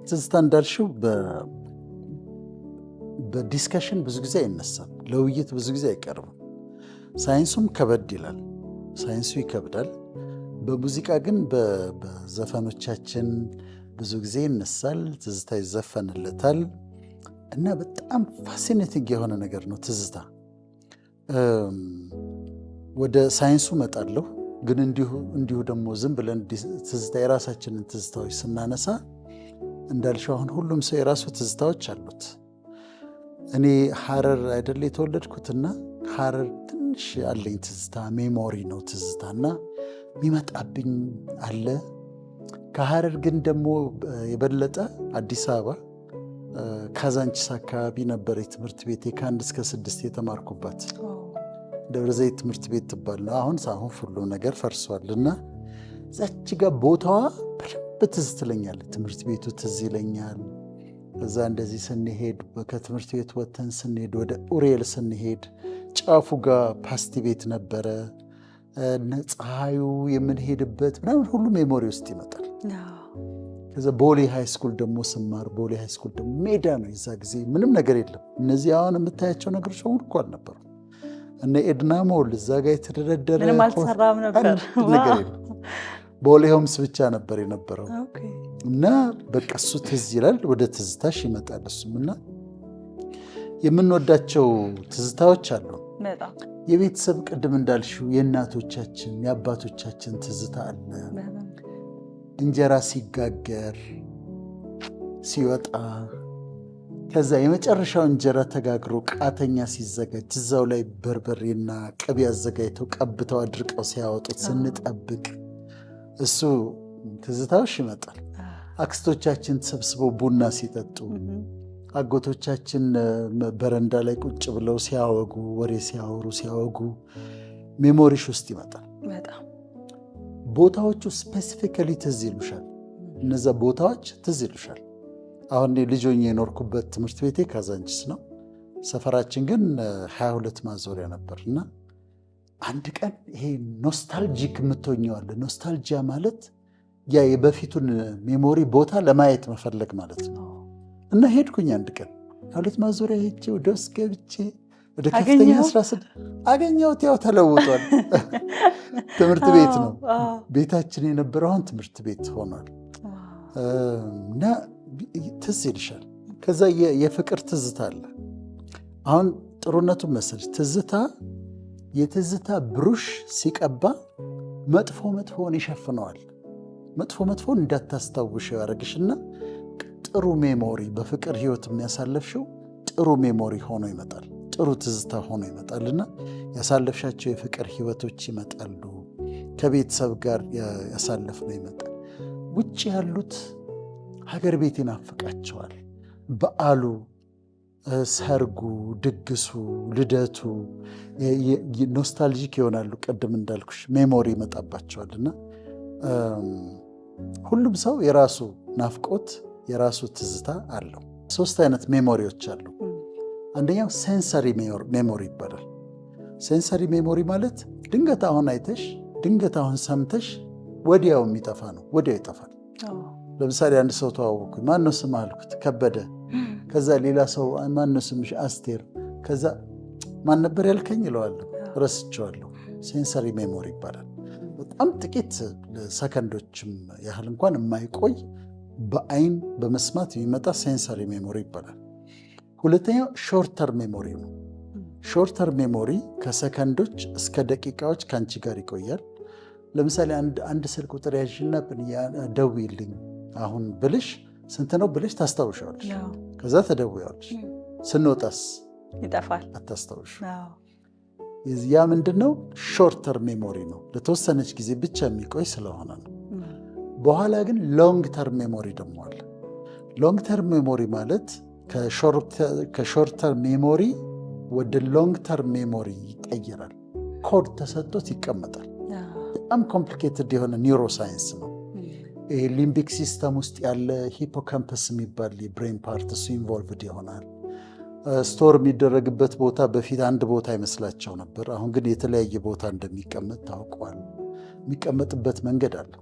ትዝታ እንዳልሽው በዲስከሽን ብዙ ጊዜ አይነሳም፣ ለውይይት ብዙ ጊዜ አይቀርብም። ሳይንሱም ከበድ ይላል፣ ሳይንሱ ይከብዳል። በሙዚቃ ግን በዘፈኖቻችን ብዙ ጊዜ ይነሳል፣ ትዝታ ይዘፈንለታል እና በጣም ፋሲኔቲንግ የሆነ ነገር ነው ትዝታ። ወደ ሳይንሱ መጣለሁ፣ ግን እንዲሁ ደግሞ ዝም ብለን ትዝታ የራሳችንን ትዝታዎች ስናነሳ እንዳልሽው አሁን ሁሉም ሰው የራሱ ትዝታዎች አሉት። እኔ ሐረር አይደለ የተወለድኩትና ሐረር ትንሽ አለኝ ትዝታ፣ ሜሞሪ ነው ትዝታና የሚመጣብኝ አለ። ከሐረር ግን ደግሞ የበለጠ አዲስ አበባ ካዛንቺስ አካባቢ ነበር ትምህርት ቤቴ ከ1 እስከ 6 የተማርኩባት። ደብረ ዘይት ትምህርት ቤት ትባል ነው። አሁን ሁሉ ነገር ፈርሷልና እዛች ጋር ቦታዋ በደንብ ትዝ ትለኛለች። ትምህርት ቤቱ ትዝ ይለኛል። እዛ እንደዚህ ስንሄድ ከትምህርት ቤት ወጥተን ስንሄድ ወደ ኡሬል ስንሄድ ጫፉ ጋር ፓስቲ ቤት ነበረ። ፀሐዩ የምንሄድበት ምናምን ሁሉ ሜሞሪ ውስጥ ይመጣል። ከዛ ቦሌ ሃይስኩል ደግሞ ስማር ቦሌ ሃይስኩል ደግሞ ሜዳ ነው። የዛ ጊዜ ምንም ነገር የለም። እነዚህ አሁን የምታያቸው ነገሮች ሁሉ እኮ አልነበሩ። እነ ኤድና ሞል እዛ ጋር የተደረደረ ምንም አልተሰራም ነበር ነገር የለም። ቦሌ ሆምስ ብቻ ነበር የነበረው እና በቃ እሱ ትዝ ይላል። ወደ ትዝታሽ ይመጣል እሱም እና የምንወዳቸው ትዝታዎች አሉ። የቤተሰብ ቅድም እንዳልሽው የእናቶቻችን የአባቶቻችን ትዝታ አለ። እንጀራ ሲጋገር ሲወጣ ከዛ የመጨረሻው እንጀራ ተጋግሮ ቃተኛ ሲዘጋጅ እዛው ላይ በርበሬና ቅቤ አዘጋጅተው ቀብተው አድርቀው ሲያወጡት ስንጠብቅ እሱ ትዝታዎች ይመጣል። አክስቶቻችን ተሰብስበው ቡና ሲጠጡ፣ አጎቶቻችን በረንዳ ላይ ቁጭ ብለው ሲያወጉ ወሬ ሲያወጉ ሜሞሪሽ ውስጥ ይመጣል። ቦታዎቹ ስፔሲፊካሊ ትዝ ይሉሻል። እነዛ ቦታዎች ትዝ ይሉሻል። አሁን ልጅ ሆኜ የኖርኩበት ትምህርት ቤቴ ካዛንቺስ ነው። ሰፈራችን ግን 22 ማዞሪያ ነበር እና አንድ ቀን ይሄ ኖስታልጂክ የምትሆኘዋለ። ኖስታልጂያ ማለት ያ የበፊቱን ሜሞሪ ቦታ ለማየት መፈለግ ማለት ነው። እና ሄድኩኝ አንድ ቀን 22 ማዞሪያ ሄጄ ወደ ውስጥ ገብቼ ወደ ከፍተኛ 16 አገኘሁት። ያው ተለውጧል። ትምህርት ቤት ነው ቤታችን የነበረው፣ አሁን ትምህርት ቤት ሆኗል። እና ትዝ ይልሻል። ከዛ የፍቅር ትዝታ አለ። አሁን ጥሩነቱን መሰለሽ ትዝታ የትዝታ ብሩሽ ሲቀባ መጥፎን ይሸፍነዋል። መጥፎን እንዳታስታውሽ ያደርግሽና ጥሩ ሜሞሪ በፍቅር ህይወት የሚያሳለፍሽው ጥሩ ሜሞሪ ሆኖ ይመጣል። ጥሩ ትዝታ ሆኖ ይመጣልና ያሳለፍሻቸው የፍቅር ህይወቶች ይመጣሉ። ከቤተሰብ ጋር ያሳለፍነው ይመጣል። ውጭ ያሉት ሀገር ቤት ይናፍቃቸዋል። በዓሉ፣ ሰርጉ፣ ድግሱ፣ ልደቱ ኖስታልጂክ ይሆናሉ። ቅድም እንዳልኩሽ ሜሞሪ ይመጣባቸዋልና ሁሉም ሰው የራሱ ናፍቆት የራሱ ትዝታ አለው። 3 አይነት ሜሞሪዎች አሉ። አንደኛው ሴንሰሪ ሜሞሪ ይባላል። ሴንሰሪ ሜሞሪ ማለት ድንገት አሁን አይተሽ ድንገት አሁን ሰምተሽ ወዲያው የሚጠፋ ነው። ወዲያው ይጠፋል። ለምሳሌ አንድ ሰው ተዋወቅኩኝ። ማነው ስም አልኩት፣ ከበደ። ከዛ ሌላ ሰው ማነው ስምሽ? አስቴር። ከዛ ማን ነበር ያልከኝ እለዋለሁ፣ ረስቼዋለሁ። ሴንሰሪ ሜሞሪ ይባላል። በጣም ጥቂት ሰከንዶችም ያህል እንኳን የማይቆይ በአይን በመስማት የሚመጣ ሴንሰሪ ሜሞሪ ይባላል። ሁለተኛው ሾርተር ሜሞሪ ነው። ሾርተር ሜሞሪ ከሰከንዶች እስከ ደቂቃዎች ከአንቺ ጋር ይቆያል። ለምሳሌ አንድ ስልክ ቁጥር ያዥና ደውይልኝ አሁን ብልሽ ስንት ነው ብልሽ ታስታውሻለሽ። ከዛ ተደውያለሽ። ስንወጣስ ይጠፋል፣ አታስታውሽ። ያ ምንድነው? ሾርተር ሜሞሪ ነው። ለተወሰነች ጊዜ ብቻ የሚቆይ ስለሆነ ነው። በኋላ ግን ሎንግ ተርም ሜሞሪ ደግሞ አለ። ሎንግ ተርም ሜሞሪ ማለት ከሾርተር ሜሞሪ ወደ ሎንግ ተርም ሜሞሪ ይቀየራል። ኮድ ተሰጥቶት ይቀመጣል። በጣም ኮምፕሊኬትድ የሆነ ኒውሮ ሳይንስ ነው። ይሄ ሊምቢክ ሲስተም ውስጥ ያለ ሂፖካምፐስ የሚባል የብሬን ፓርት እሱ ኢንቮልቭድ ይሆናል። ስቶር የሚደረግበት ቦታ በፊት አንድ ቦታ ይመስላቸው ነበር። አሁን ግን የተለያየ ቦታ እንደሚቀመጥ ታውቋል። የሚቀመጥበት መንገድ አለ።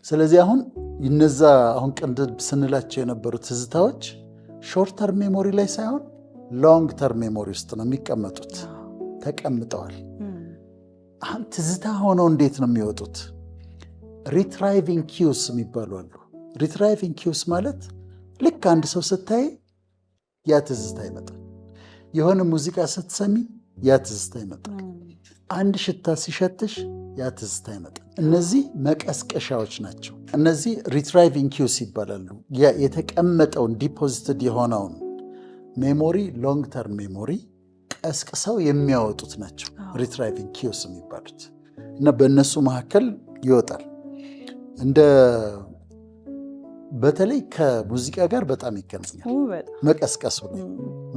ስለዚህ አሁን እነዛ አሁን ቅንድብ ስንላቸው የነበሩ ትዝታዎች ሾርት ተርም ሜሞሪ ላይ ሳይሆን ሎንግ ተርም ሜሞሪ ውስጥ ነው የሚቀመጡት፣ ተቀምጠዋል። አሁን ትዝታ ሆነው እንዴት ነው የሚወጡት? ሪትራይቪንግ ኪውስ የሚባሉ አሉ። ሪትራይቪንግ ኪውስ ማለት ልክ አንድ ሰው ስታይ ያ ትዝታ ይመጣል። የሆነ ሙዚቃ ስትሰሚ ያ ትዝታ ይመጣል። አንድ ሽታ ሲሸትሽ ያ ትዝታ ይመጣል። እነዚህ መቀስቀሻዎች ናቸው። እነዚህ ሪትራይቪንግ ኪውስ ይባላሉ። የተቀመጠውን ዲፖዚትድ የሆነውን ሜሞሪ ሎንግ ተርም ሜሞሪ ቀስቅሰው የሚያወጡት ናቸው ሪትራይቪንግ ኪውስ የሚባሉት እና በእነሱ መካከል ይወጣል። በተለይ ከሙዚቃ ጋር በጣም ይገናኛል።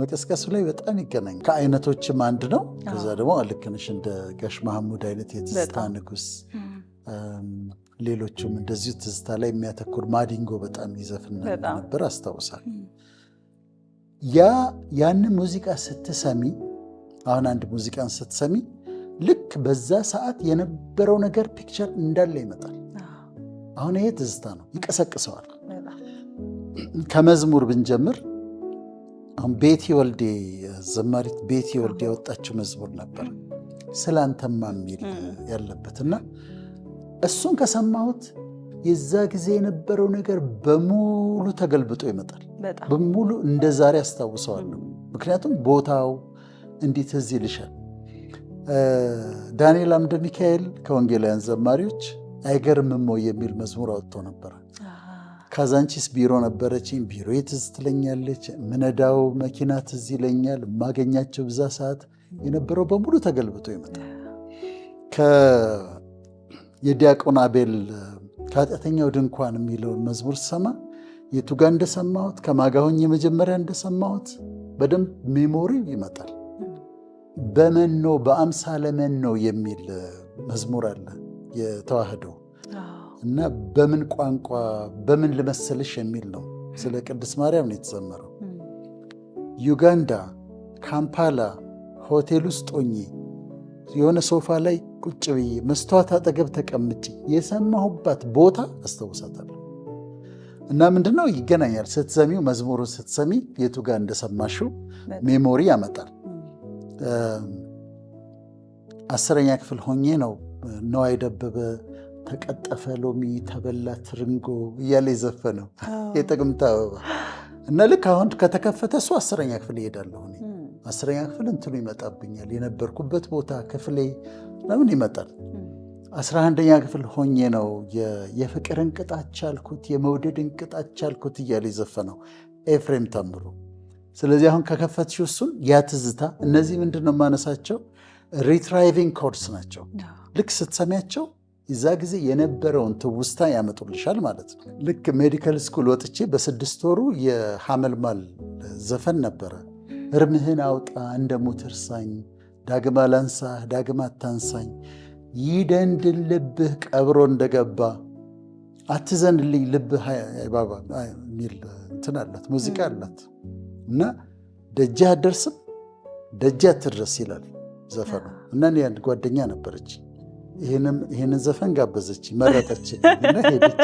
መቀስቀሱ ላይ በጣም ይገናኛል። ከአይነቶችም አንድ ነው። ከዛ ደግሞ ልክ ነሽ እንደ ጋሽ መሐሙድ አይነት የትዝታ ንጉስ፣ ሌሎቹም እንደዚሁ ትዝታ ላይ የሚያተኩር ማዲንጎ በጣም ይዘፍን ነበር አስታውሳል። ያንን ሙዚቃ ስትሰሚ፣ አሁን አንድ ሙዚቃን ስትሰሚ ልክ በዛ ሰዓት የነበረው ነገር ፒክቸር እንዳለ ይመጣል። አሁን ይሄ ትዝታ ነው፣ ይቀሰቅሰዋል። ከመዝሙር ብንጀምር አሁን ቤቲ ወልዴ ዘማሪት ቤቲ ወልዴ ያወጣችው መዝሙር ነበር ስላንተማ የሚል ያለበት እና እሱን ከሰማሁት የዛ ጊዜ የነበረው ነገር በሙሉ ተገልብጦ ይመጣል። በሙሉ እንደ ዛሬ አስታውሰዋለሁ። ምክንያቱም ቦታው እንዴት እዚህ ይልሻል። ዳንኤል አምደ ሚካኤል ከወንጌላውያን ዘማሪዎች አይገርምም ወይ የሚል መዝሙር አወጥቶ ነበር። ካዛንቺስ ቢሮ ነበረችኝ፣ ቢሮ ትዝ ትለኛለች፣ ምነዳው መኪና ትዝ ይለኛል፣ የማገኛቸው ብዛ ሰዓት የነበረው በሙሉ ተገልብጦ ይመጣል። የዲያቆን አቤል ከኃጢአተኛው ድንኳን የሚለውን መዝሙር ሰማ የቱ ጋር እንደሰማሁት ከማጋሆኝ የመጀመሪያ እንደሰማሁት በደንብ ሜሞሪ ይመጣል። በመኖ በአምሳለ መኖ የሚል መዝሙር አለ የተዋህዶ እና በምን ቋንቋ በምን ልመስልሽ የሚል ነው። ስለ ቅድስት ማርያም ነው የተዘመረው። ዩጋንዳ ካምፓላ ሆቴል ውስጥ ሆኜ የሆነ ሶፋ ላይ ቁጭ ብዬ መስተዋት አጠገብ ተቀምጬ የሰማሁባት ቦታ አስታውሳታለሁ። እና ምንድነው ይገናኛል። ስትሰሚው መዝሙሩን ስትሰሚ የቱ ጋር እንደሰማሽው ሜሞሪ ያመጣል። 10ኛ ክፍል ሆኜ ነው ነዋይ ደበበ ተቀጠፈ ሎሚ ተበላ ትርንጎ እያለ የዘፈነው የጥቅምት አበባ እና ልክ አሁን ከተከፈተ እሱ 10ኛ ክፍል ይሄዳለሁ። 10ኛ ክፍል እንትኑ ይመጣብኛል። የነበርኩበት ቦታ ክፍሌ ለምን ይመጣል። 11ኛ ክፍል ሆኜ ነው የፍቅር እንቅጣች አልኩት የመውደድ እንቅጣች አልኩት እያለ የዘፈነው ኤፍሬም ታምሩ። ስለዚህ አሁን ከከፈትሽው እሱን ያ ትዝታ፣ እነዚህ ምንድን ነው የማነሳቸው ሪትራይቪንግ ኮድስ ናቸው። ልክ ስትሰሚያቸው የዛ ጊዜ የነበረውን ትውስታ ያመጡልሻል ማለት ነው። ልክ ሜዲካል ስኩል ወጥቼ በ6 ወሩ የሐመልማል ዘፈን ነበረ። እርምህን አውጣ እንደ ሙት እርሳኝ፣ ዳግማ ላንሳህ ዳግማ አታንሳኝ፣ ይደንድን ልብህ ቀብሮ እንደገባ፣ አትዘንልኝ ልብህ ባባ የሚል እንትን አላት ሙዚቃ አላት እና ደጃ አትደርስም ደጃ አትድረስ ይላል ዘፈኑ። እና ያን ጓደኛ ነበረች ይህንን ዘፈን ጋበዘች፣ መረጠች እና ሄደች።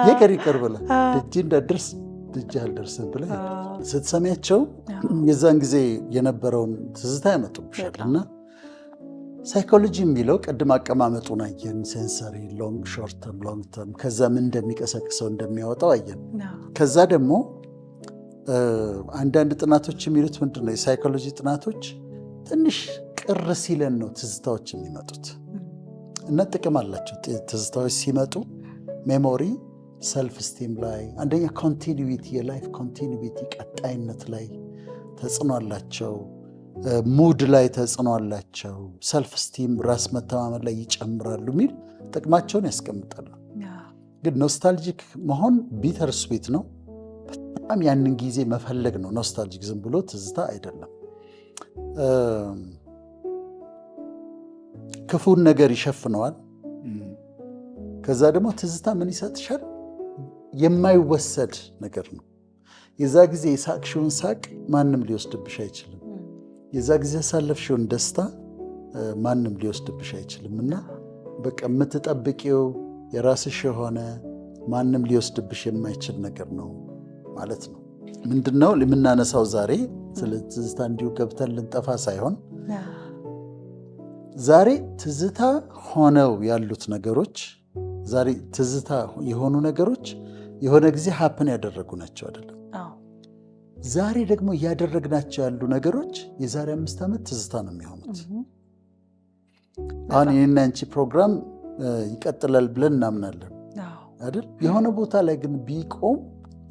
የቀር ይቀር ብላ ደጅ እንዳደርስ ደጅ አልደርስም ብላ ስትሰሚያቸው የዛን ጊዜ የነበረውን ትዝታ ያመጡብሻል። እና ሳይኮሎጂ የሚለው ቅድም አቀማመጡን አየን። ሴንሰሪ ሎንግ ሾርት ተርም ሎንግ ተርም፣ ከዛ ምን እንደሚቀሰቅሰው እንደሚያወጣው አየን። ከዛ ደግሞ አንዳንድ ጥናቶች የሚሉት ምንድን ነው? የሳይኮሎጂ ጥናቶች ትንሽ ቅር ሲለን ነው ትዝታዎች የሚመጡት እና ጥቅም አላቸው። ትዝታዎች ሲመጡ ሜሞሪ፣ ሰልፍ ስቲም ላይ አንደኛ ኮንቲኒዊቲ፣ የላይፍ ኮንቲኒዊቲ ቀጣይነት ላይ ተጽዕኖ አላቸው። ሙድ ላይ ተጽዕኖ አላቸው። ሰልፍ ስቲም ራስ መተማመን ላይ ይጨምራሉ የሚል ጥቅማቸውን ያስቀምጣሉ። ግን ኖስታልጂክ መሆን ቢተር ስዊት ነው። በጣም ያንን ጊዜ መፈለግ ነው ኖስታልጂክ፣ ዝም ብሎ ትዝታ አይደለም። ክፉን ነገር ይሸፍነዋል። ከዛ ደግሞ ትዝታ ምን ይሰጥሻል? የማይወሰድ ነገር ነው። የዛ ጊዜ የሳቅሽውን ሳቅ ማንም ሊወስድብሽ አይችልም። የዛ ጊዜ ያሳለፍሽውን ደስታ ማንም ሊወስድብሽ አይችልምና በቃ የምትጠብቂው የራስሽ የሆነ ማንም ሊወስድብሽ የማይችል ነገር ነው ማለት ነው። ምንድነው የምናነሳው ዛሬ ስለ ትዝታ እንዲሁ ገብተን ልንጠፋ ሳይሆን ዛሬ ትዝታ ሆነው ያሉት ነገሮች ዛሬ ትዝታ የሆኑ ነገሮች የሆነ ጊዜ ሀፕን ያደረጉ ናቸው አይደለም። ዛሬ ደግሞ እያደረግናቸው ያሉ ነገሮች የዛሬ 5 ዓመት ትዝታ ነው የሚሆኑት። አሁን የኔና አንቺ ፕሮግራም ይቀጥላል ብለን እናምናለን አይደል? የሆነ ቦታ ላይ ግን ቢቆም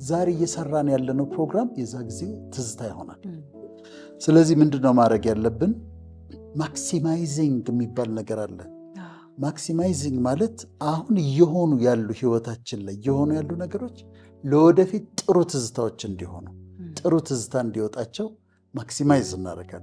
ዛሬ እየሰራን ያለነው ፕሮግራም የዛ ጊዜ ትዝታ ይሆናል። ስለዚህ ምንድነው ማድረግ ያለብን? ማክሲማይዚንግ የሚባል ነገር አለ። ማክሲማይዚንግ ማለት አሁን እየሆኑ ያሉ ህይወታችን ላይ እየሆኑ ያሉ ነገሮች ለወደፊት ጥሩ ትዝታዎች እንዲሆኑ ጥሩ ትዝታ እንዲወጣቸው ማክሲማይዝ እናደርጋለን።